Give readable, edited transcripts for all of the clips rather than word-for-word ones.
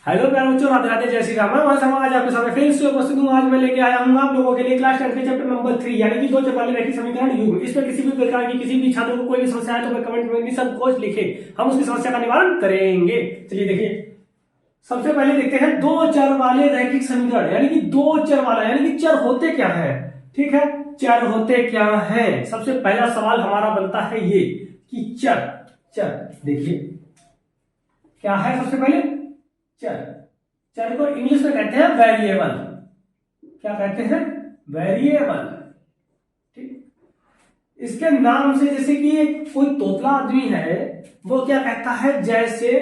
Hello प्यारे बच्चों, राधे राधे, जय श्री राम। मैं वहां समाज आपके सामने फिर से उपस्थित हूँ। आज मैं लेके आया हूँ आप लोगों के लिए क्लास 10 के चैप्टर नंबर 3 यानी कि दो चर वाले रैखिक समीकरण युग्म। इसमें किसी भी प्रकार की किसी भी छात्र को कोई भी समस्या है तो वह कमेंट में निसंकोच लिखे, हम उसकी समस्या का निवारण करेंगे। चलिए देखिए, सबसे पहले देखते हैं दो चर वाले रैखिक समीकरण यानी कि दो चर वाला यानी कि चर होते क्या है। ठीक है, चर होते क्या है। सबसे पहला सवाल हमारा बनता है ये कि चर चर देखिए क्या है। सबसे पहले चर, चर को इंग्लिश में कहते हैं वेरिएबल। क्या कहते हैं? वेरिएबल। ठीक, इसके नाम से जैसे कि कोई तोतला आदमी है वो क्या कहता है, जैसे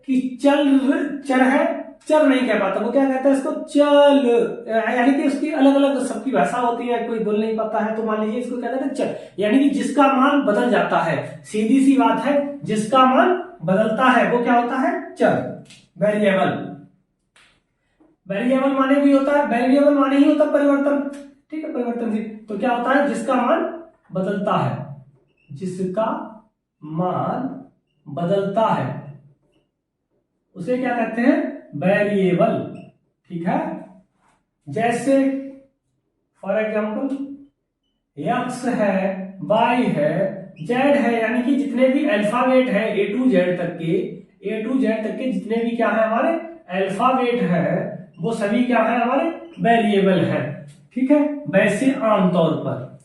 कि चल चर है, चर नहीं कह पाता, वो क्या कहता है इसको चल, यानी कि उसकी अलग अलग सबकी भाषा होती है, कोई बोल नहीं पाता है तो मान लीजिए इसको कहते हैं चर, यानी कि जिसका मान बदल जाता है। सीधी सी बात है, जिसका मान बदलता है वो क्या होता है? चर, वेरिएबल। वेरिएबल माने भी होता है, वेरिएबल माने ही होता है परिवर्तन। ठीक है, परिवर्तनशील। तो क्या होता है? जिसका मान बदलता है, जिसका मान बदलता है उसे क्या कहते हैं? वेरिएबल। ठीक है, जैसे फॉर एग्जांपल एक्स है, वाई है, जेड है, यानी कि जितने भी अल्फाबेट है ए टू जेड तक के जितने भी क्या है हमारे अल्फाबेट है वो सभी क्या है हमारे वेरिएबल है। ठीक है, वैसे आमतौर पर,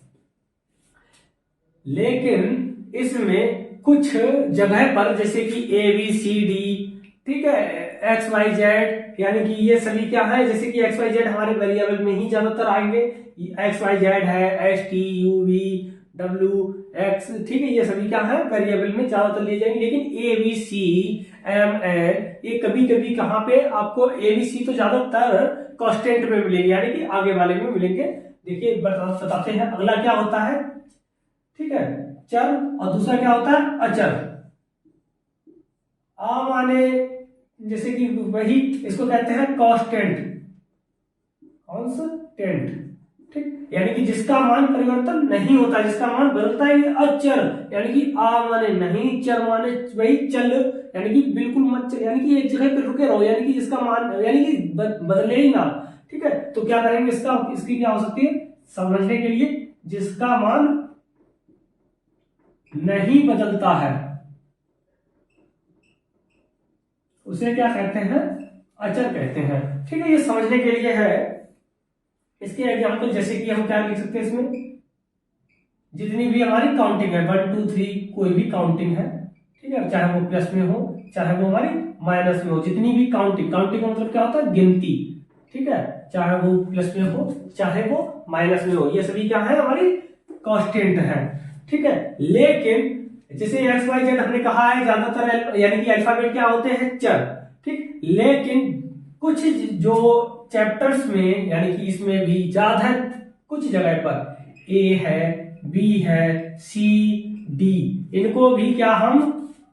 लेकिन इसमें कुछ जगह पर जैसे कि ए बी सी डी, ठीक है, एक्स वाई जेड, यानी कि ये सभी क्या है, जैसे कि एक्स वाई जेड हमारे वेरिएबल में ही ज्यादातर आएंगे। एक्स वाई जेड है, S T U V W x, ठीक है, ये सभी क्या है वेरिएबल में ज्यादातर लिए जाएंगे। लेकिन A B C M N ये कभी कभी कहाँ पे आपको ए बी सी तो ज्यादातर कांस्टेंट में मिलेंगे, यानी कि आगे वाले में मिलेंगे। देखिए बताते हैं अगला क्या होता है। ठीक है, चर, और दूसरा क्या होता है? अचर। आ माने जैसे कि वही, इसको कहते हैं कांस्टेंट, कांस्टेंट। ठीक, यानी कि जिसका मान परिवर्तन नहीं होता, जिसका मान बदलता है। अचर यानी कि आ माने नहीं, चर माने वही चल, यानी कि बिल्कुल मत चल, यानी कि एक जगह पे रुके रहो, यानी कि जिसका मान यानी कि बदले ही ना। ठीक है, तो क्या करेंगे इसका, इसकी क्या हो सकती है समझने के लिए, जिसका मान नहीं बदलता है उसे क्या कहते हैं? अचर कहते हैं। ठीक है, ये समझने के लिए है। इसके एग्जाम्पल जैसे कि हम क्या लिख सकते हैं, इसमें जितनी भी हमारी काउंटिंग है 1 2 3 कोई भी काउंटिंग है, ठीक है, चाहे वो प्लस में हो चाहे वो हमारी माइनस में हो, जितनी भी काउंटिंग, काउंटिंग का मतलब क्या होता है? गिनती। ठीक है, चाहे वो प्लस में हो चाहे वो माइनस में हो, ये सभी क्या है हमारी कांस्टेंट है। ठीक है, लेकिन जैसे एक्स वाई जेड हमने कहा है ज्यादातर यानी कि अल्फाबेट क्या होते हैं? चर। ठीक, लेकिन कुछ जो चैप्टर्स में यानी कि इसमें भी ज्यादा कुछ जगह पर ए है, बी है, सी डी, इनको भी क्या हम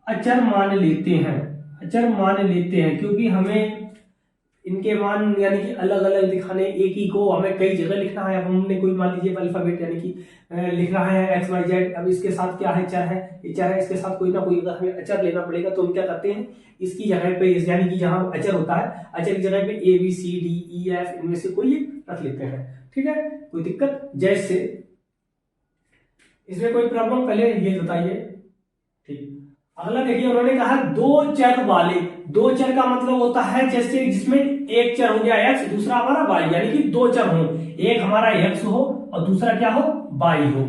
अचर मान लेते हैं, अचर मान लेते हैं, क्योंकि हमें इनके मान यानी कि अलग अलग दिखाने, एक ही को हमें कई जगह लिखना है। अब हमने कोई मान लीजिए अल्फाबेट यानी कि लिख रहा है एक्स वाई जेड, अब इसके साथ क्या है? चर है, ये चर है, इसके साथ कोई ना कोई अगर हमें अचर लेना पड़ेगा तो हम क्या करते हैं, इसकी जगह पे यानी कि जहां अचर होता है, अचर की जगह पे A B C D E F इनमें से कोई रख लेते हैं। ठीक है, कोई दिक्कत? जैसे इसमें कोई प्रॉब्लम पहले ये बताइए। ठीक, अगला देखिए, उन्होंने कहा दो चर वाले। दो चर का मतलब होता है जैसे जिसमें एक चर हो गया एक्स, दूसरा हमारा वाई, यानी कि दो चर हो, एक हमारा एक्स हो और दूसरा क्या हो? वाई हो।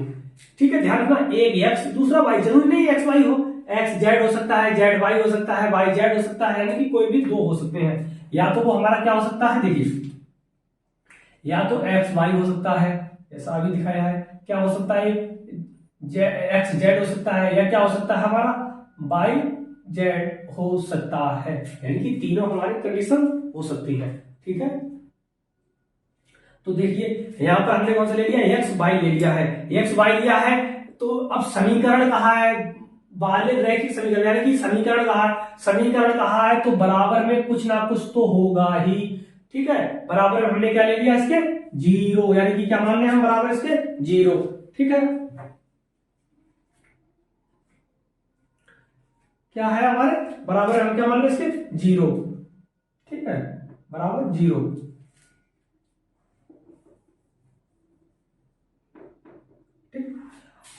ठीक है, ध्यान रखना, एक एक्स दूसरा वाई, जरूरी नहीं एक्स वाई हो, एक्स जेड हो सकता है, जेड वाई हो सकता है, वाई जेड हो सकता है, यानी कि कोई भी दो हो सकते हैं। या तो वो हमारा क्या हो सकता है, देखिए, या तो एक्स वाई हो सकता है, ऐसा अभी दिखाया है, क्या हो सकता है? एक्स जेड हो सकता है, या क्या हो सकता है हमारा? बाई जेड हो सकता है, यानी कि तीनों हमारी कंडीशन हो सकती है। ठीक है, तो देखिए यहां पर हमने कौन सा ले लिया? एक्स वाई ले लिया है, एक्स वाई लिया है। तो अब समीकरण कहा है, वाले रैखिक समीकरण यानी कि समीकरण कहा है, समीकरण कहा है तो बराबर में कुछ ना कुछ तो होगा ही। ठीक है, बराबर में हमने क्या ले लिया? इसके जीरो, यानी कि क्या मान रहे हैं हम? बराबर इसके जीरो। ठीक है, क्या है हमारे बराबर? हम क्या मान रहे हैं? इसके जीरो। ठीक है, बराबर 0।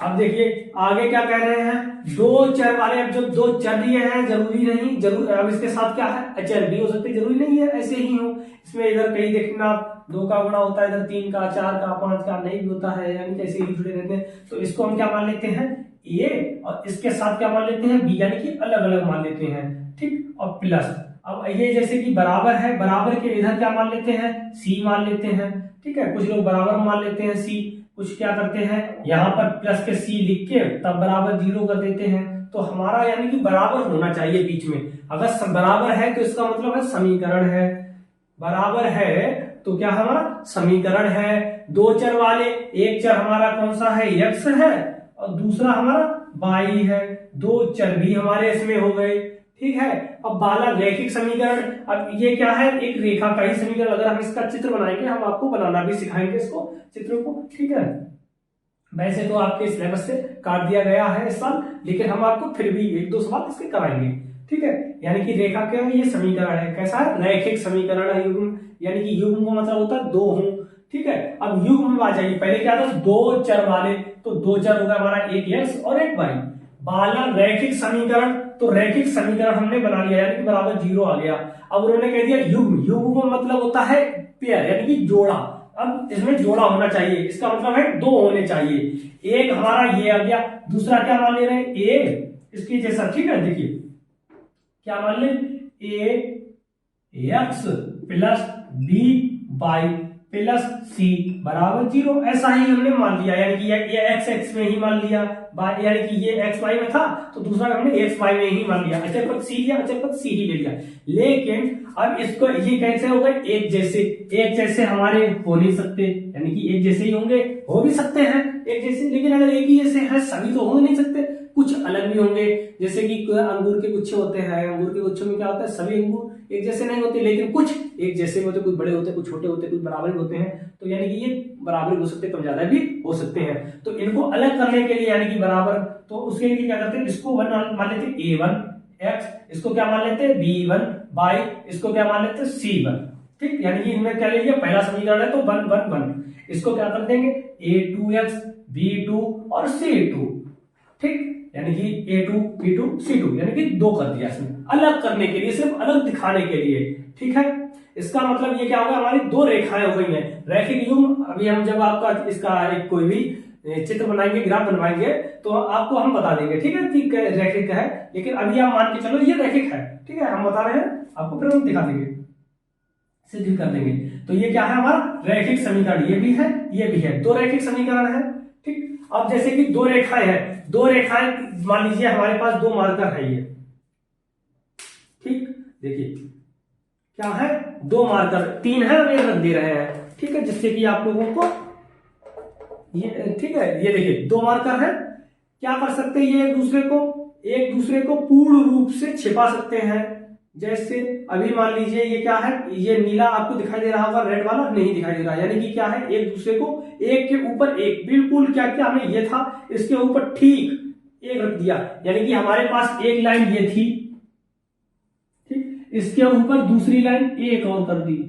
अब देखिए आगे क्या कह रहे हैं, दो चर वाले। अब जब दो चर दिए हैं, जरूरी नहीं, जरूर अब इसके साथ क्या है, अचर भी हो सकते, जरूरी नहीं है ऐसे ही हो। इसमें इधर कहीं देखना आप 2 का गुणा होता है, इधर 3 का, 4 का, 5 का नहीं भी होता है, यानी कैसे ही जुड़े रहते हैं। तो इसको हम क्या मान लेते हैं, ए, और इसके साथ क्या मान लेते हैं, बी, यानी कि अलग अलग मान लेते हैं। ठीक, और प्लस, अब ये जैसे कि बराबर है, बराबर के इधर क्या मान लेते हैं, सी मान लेते हैं। ठीक है, कुछ लोग बराबर मान लेते हैं सी, कुछ क्या करते हैं यहाँ पर प्लस के सी लिख के तब बराबर 0 कर देते हैं। तो हमारा यानी कि बराबर होना चाहिए बीच में। अगर बराबर है तो इसका मतलब है समीकरण है, बराबर है तो क्या हमारा समीकरण है। दो चर वाले, एक चर हमारा कौन सा है, x है, और दूसरा हमारा y है। दो चर भी हमारे इसमें हो गए। ठीक है, अब वाला रैखिक समीकरण। अब ये क्या है, एक रेखा का ही समीकरण। अगर हम इसका चित्र बनाएंगे, हम आपको बनाना भी सिखाएंगे इसको, चित्र को। ठीक है, वैसे तो आपके सिलेबस से काट दिया गया है इस साल, लेकिन हम आपको फिर भी 1-2 सवाल इसके कराएंगे। ठीक है, यानी कि रेखा क्या है, ये समीकरण है, कैसा है, रैखिक समीकरण है, युग्म। यानी कि युग्म का मतलब होता है दो हों। ठीक है, अब युग्म में आ जाइए, पहले क्या था, दो चर वाले, तो दो चर होगा हमारा, एक x और एक y। वाला रैखिक समीकरण, तो रैखिक समीकरण हमने बना लिया, यानी कि बराबर 0 आ गया। अब उन्होंने कह दिया युग्म, युग्म का मतलब होता है पेयर, यानी कि जोड़ा। अब इसमें जोड़ा होना चाहिए, इसका मतलब है दो होने चाहिए। एक हमारा ये आ गया, दूसरा क्या मान ले रहे हैं, ए इसकी जैसा। ठीक है, देखिए क्या मान ले, a x plus b y plus c बराबर 0, ऐसा ही हमने मान लिया। यानी कि ये एक्स एक्स में ही मान लिया, यानी कि ये एक्स वाई में था तो दूसरा हमने एक्स वाई में ही मान लिया, अचर पद सी लिया, अचर पद सी ही ले लिया। लेकिन अब इसको ये कैसे हो गए, एक जैसे। एक जैसे हमारे हो नहीं सकते, यानी कि एक जैसे ही होंगे, हो भी सकते हैं एक जैसे, लेकिन अगर एक ही जैसे हैं सभी तो हो नहीं सकते, कुछ अलग भी होंगे। जैसे कि अंगूर के गुच्छे होते हैं, अंगूर के गुच्छों में क्या होता है, सभी अंगूर एक जैसे नहीं होते, लेकिन कुछ एक जैसे होते, कुछ बड़े होते, कुछ छोटे होते, कुछ बराबर होते हैं। तो यानी कि ये बराबर हो सकते, कम ज्यादा भी हो सकते हैं। तो इनको अलग करने के लिए, यानी कि बराबर, तो उसके लिए क्या करते हैं, इसको मान लेते हैं a1 x, इसको क्या मान लेते हैं b1 y, इसको क्या मान लेते हैं c1। ठीक, यानी कि इनमें क्या ले लिया, पहला समीकरण है तो 1 1 1, इसको क्या कर देंगे a2x b2 और c2। ठीक, यानी कि a2 b2 c2, यानी कि दो कर दिया इसमें, अलग करने के लिए, सिर्फ अलग दिखाने के लिए। ठीक है, इसका मतलब ये क्या होगा, हमारी दो रेखाएं हो गई हैं, रैखिक युग्म। अभी हम जब आपका इसका एक कोई भी चित्र बनाएंगे, ग्राफ बनवाएंगे, तो आपको हम बता देंगे। ठीक है, कि रैखिक है, लेकिन अभी आप मान के चलो ये रैखिक है। ठीक है, हम बता रहे हैं आपको, फिर हम दिखा देंगे, सिद्ध कर देंगे। तो ये क्या है हमारा रैखिक समीकरण, ये भी है, ये भी है, दो रैखिक समीकरण है। ठीक, अब जैसे कि दो रेखाएं हैं, दो रेखाएं मान लीजिए हमारे पास दो मार्कर है ये। ठीक, देखिए क्या है, दो मार्कर, तीन है, हम एक रख दे रहे हैं। ठीक है, जिससे कि आप लोगों को ये, ठीक है, ये देखिए दो मार्कर है, क्या कर सकते हैं, ये एक दूसरे को पूर्ण रूप से छिपा सकते हैं। जैसे अभी मान लीजिए ये क्या है, ये नीला आपको दिखाई दे रहा होगा, रेड वाला नहीं दिखाई दे रहा, यानी कि क्या है, एक दूसरे को एक के ऊपर एक, बिल्कुल क्या क्या हमें ये था, इसके ऊपर ठीक एक रख दिया, यानी कि हमारे पास एक लाइन ये थी, ठीक, इसके ऊपर दूसरी लाइन एक और कर दी।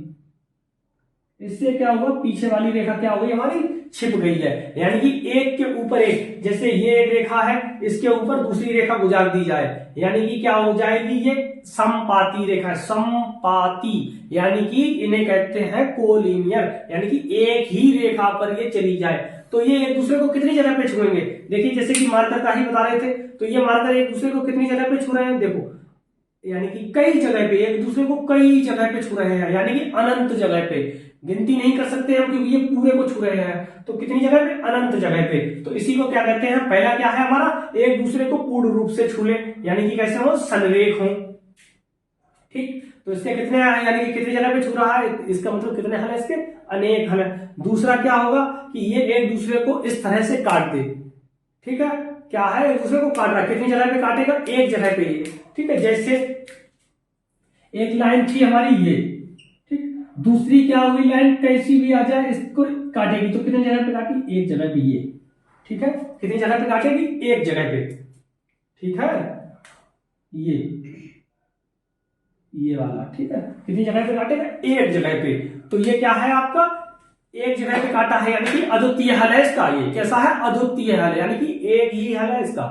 इससे क्या होगा, पीछे वाली रेखा क्या हो गई हमारी, छिप गई है। यानी कि एक के ऊपर एक, जैसे ये एक रेखा है, इसके ऊपर दूसरी रेखा गुजार दी जाए, यानी कि क्या हो जाएगी, ये समपाती रेखा, समपाती, यानी कि इन्हें कहते हैं कोलिनियर, यानी कि एक ही रेखा पर ये चली जाए। तो ये एक दूसरे को कितनी जगह पे छुएंगे, देखिए जैसे कि मार्कर का ही बता रहे थे, तो ये मार्कर एक दूसरे को कितनी जगह पे छू रहे हैं, देखो, यानी कि कई जगह पे, एक दूसरे को कई जगह पे छू रहे हैं, यानी कि अनंत जगह पे, गिनती नहीं कर सकते हम क्योंकि ये पूरे को छू रहे हैं। तो कितनी जगह पे, अनंत जगह पे। तो इसी को क्या कहते हैं, पहला क्या है हमारा, एक दूसरे को पूर्ण रूप से छू ले, यानी कि कैसे हो, संरेख हो। ठीक, तो इसके कितने, यानी कि कितनी जगह पे छू रहा है, इसका मतलब कितने हल है इसके, अनेक हल है। दूसरा क्या होगा कि ये एक दूसरे को इस तरह से काट दे। ठीक है, क्या है, एक दूसरे को काट रहा है, कितनी जगह पे काटेगा, एक जगह पे। ठीक है, जैसे एक लाइन थी हमारी ये, ठीक, दूसरी क्या हुई लाइन, कैसी भी आ जाए इसको काटेगी, तो कितनी जगह पे काटी, एक जगह पे ये। ठीक है, कितनी जगह पे काटेगी, एक जगह पे। ठीक है, ये वाला, ठीक है। कितनी जगह पे काटेगा? एक जगह पे। तो ये क्या है आपका? एक जगह पे काटा है, यानी कि अद्वितीय हल है इसका। ये कैसा है? अद्वितीय हल है, यानी कि एक ही हल है इसका।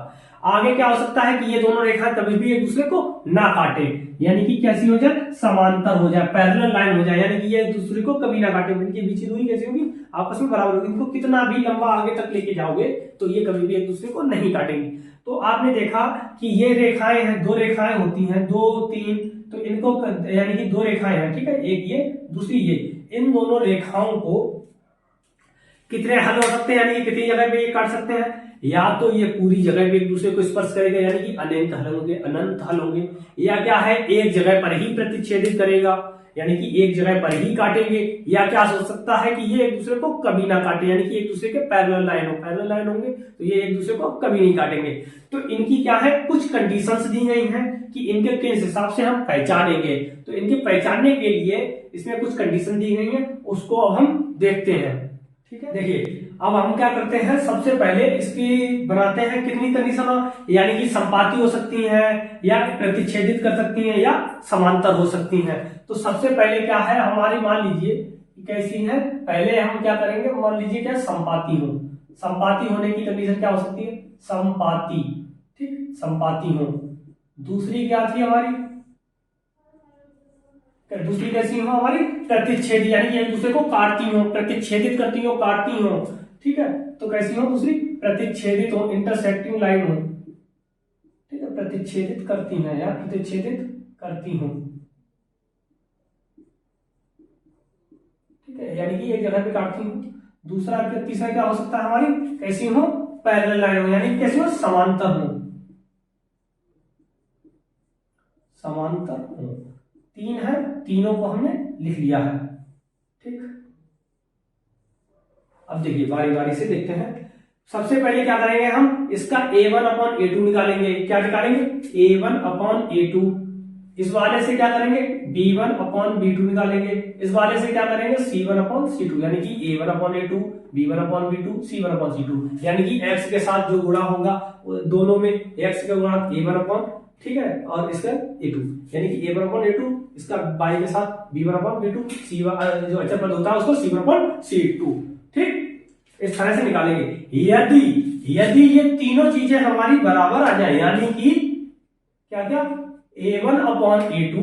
आगे क्या हो सकता है कि ये दोनों रेखा कभी भी एक दूसरे को ना काटे, यानी कि कैसी हो जाए? समांतर हो जाए, पैरेलल लाइन हो जाए, यानी कि ये एक दूसरे को कभी ना काटे। इनके बीच की दूरी कैसी होगी? आपस में बराबर होगी। इनको कितना भी लंबा आगे तक लेके जाओगे तो ये कभी भी एक दूसरे को नहीं काटेंगे। तो आपने देखा कि ये रेखाएं हैं, दो रेखाएं होती हैं, 2 3, तो इनको यानी कि 2 रेखाएं हैं, ठीक है, एक ये दूसरी ये। इन दोनों रेखाओं को कितने हल हो सकते हैं, यानी कि कितनी जगह पे ये काट सकते हैं? या तो ये पूरी जगह पे एक दूसरे को स्पर्श करेगा, यानी कि अनंत हल होंगे, अनंत हल होंगे। या क्या है? एक जगह पर ही प्रतिच्छेदित करेगा, यानी कि एक जगह पर ही काटेंगे। या क्या हो सकता है कि ये एक दूसरे को कभी ना काटे, यानी कि एक दूसरे के पैरेलल लाइन हो, पैरेलल लाइन होंगे तो ये एक दूसरे को कभी नहीं काटेंगे। तो इनकी क्या है? कुछ कंडीशंस दी गई हैं कि इनके किस हिसाब से हम पहचानेंगे। तो इनके पहचानने के लिए इसमें कुछ कंडीशन दी गई हैं, उसको अब हम देखते हैं, ठीक है। देखिए अब हम क्या करते हैं, सबसे पहले इसकी बनाते हैं कितनी कंडीशन, यानी कि संपाती हो सकती हैं, या प्रतिच्छेदित कर सकती हैं, या समांतर हो सकती हैं। तो सबसे पहले क्या है हमारी, मान लीजिए कैसी है, पहले हम क्या करेंगे, मान लीजिए क्या संपाती हो। संपाती होने की कंडीशन क्या हो सकती है? संपाती, ठीक, संपाती हो। दूसरी क्या थी हमारी? दूसरी कैसी हो हमारी? प्रतिच्छेदी, यानी कि एक दूसरे को काटती हो, प्रतिच्छेदित करती हो, काटती हो, ठीक है। तो कैसी हो दूसरी? प्रतिच्छेदित हो, इंटरसेक्टिंग लाइन हो, ठीक है, प्रतिच्छेदित करती है या प्रतिच्छेदित करती हो, ठीक है, यानी कि एक जगह पे काटती हो। दूसरा तीसरा क्या हो सकता है हमारी? कैसी हो? पैरेलल लाइन हो, यानी कैसी हो? समांतर हो, समांतर हो। 3 है, तीनों को हमने लिख लिया है, ठीक। अब देखिए बारी बारी से देखते हैं। सबसे पहले क्या करेंगे हम? इसका a1 अपॉन a2 निकालेंगे। क्या निकालेंगे? a1 upon a2। इस वाले से क्या करेंगे? b1 अपॉन b2 निकालेंगे। इस वाले से क्या करेंगे? c1 अपॉन c2, यानी कि a1 upon a2, b1 upon b2, c1 upon c2, यानी कि x के साथ जो गुणा होगा दोनों में x का गुणा a1 अपॉन, ठीक है, और इसका a2, यानी कि a1 अपॉन a2, इसका y के साथ b1 अपॉन b2, c1 जो अचर पद होता है उसको c1 अपॉन c2, ठीक, इस तरह से निकालेंगे। यदि ये तीनों चीजें हमारी बराबर आ जाए, यानी कि क्या क्या? a1 अपॉन a2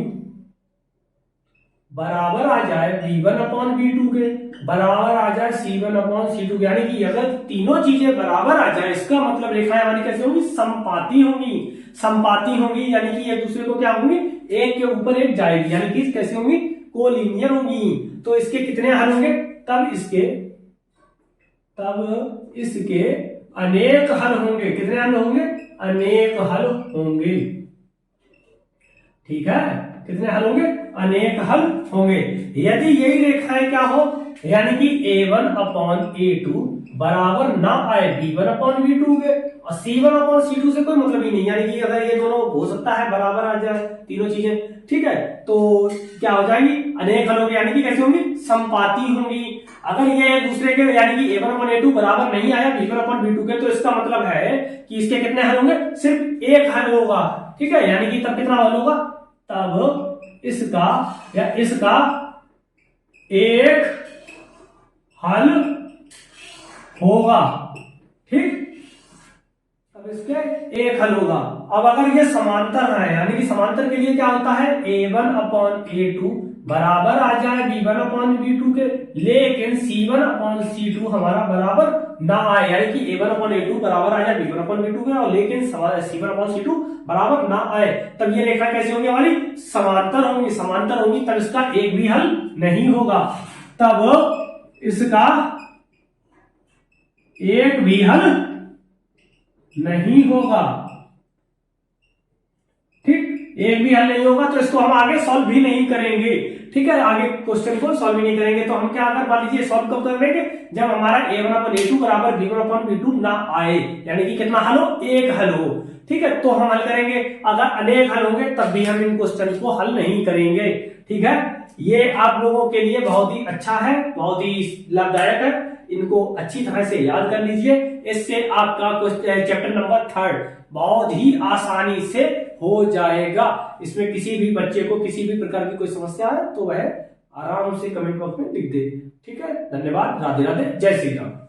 बराबर आ जाए b1 अपॉन b2 के, बराबर आ जाए c1 अपॉन c2 के, यानी कि अगर तीनों चीजें बराबर आ जाए, इसका मतलब रेखाएं हमारी कैसे होंगी? संपाती होंगी। संपाती होंगी यानी कि एक दूसरे को क्या होंगी? एक के ऊपर एक जाएगी, यानी कि कैसे होंगी? कोलिनियर होंगी। तो इसके कितने हल होंगे? तब इसके अनेक हल होंगे। कितने हल होंगे? अनेक हल होंगे, ठीक है। कितने हल होंगे? अनेक हल होंगे। यदि यही रेखाएं क्या हो, यानी कि a1 अपॉन a2 बराबर ना आए b1 अपॉन b2 के, और c1 अपॉन c2 से कोई मतलब ही नहीं, यानी कि अगर ये दोनों हो सकता है बराबर आ जाए तीनों चीजें, ठीक है, तो क्या हो जाएंगी? अनेक हल होंगे, यानी कि कैसे होंगी? संपाती होंगी। अगर ये एक दूसरे के, यानी कि a1 अपॉन a2 बराबर नहीं आया b1 अपॉन b2 के, तो इसका मतलब है कि इसके कितने हल होंगे? सिर्फ एक हल होगा, ठीक है, यानी कि तब कितना हल होगा? तब इसका एक हल होगा, ठीक, तब इसके एक हल होगा। अब अगर ये समांतर है, यानी कि समांतर के लिए क्या होता है? a1 अपॉन a2 बराबर आ जाए b1 अपॉन b2 के, लेकिन c1 अपॉन c2 हमारा बराबर ना आए, यानी कि a1 अपॉन a2 बराबर आ जाए b1 अपॉन b2 के, और लेकिन c1 अपॉन c2 बराबर ना आए, तब ये रेखा कैसी होगी हमारी? समांतर होंगी। समांतर होंगी तब इसका एक भी हल नहीं होगा, तब इसका एक भी हल नहीं होगा, ठीक, एक भी हल नहीं होगा। तो इसको हम आगे सॉल्व भी नहीं करेंगे, ठीक है, आगे क्वेश्चन को सॉल्व भी नहीं करेंगे। तो हम क्या अगर मान लीजिए सॉल्व कब करेंगे? जब हमारा a1 अपॉन a2 बराबर b1 अपॉन b2 ना आए, यानी कि कितना हल हो? एक हल हो, ठीक है, तो हम हल करेंगे। अगर अनेक हल होंगे तब भी हम इन क्वेश्चन को हल नहीं करेंगे, ठीक है। ये आप लोगों के लिए बहुत ही अच्छा है, बहुत ही लाभदायक है, इनको अच्छी तरह से याद कर लीजिए। इससे आपका चैप्टर नंबर 3 बहुत ही आसानी से हो जाएगा। इसमें किसी भी बच्चे को किसी भी प्रकार की कोई समस्या है तो वह आराम से कमेंट बॉक्स में लिख दे। ठीक है, धन्यवाद, राधे राधे, जय श्री राम।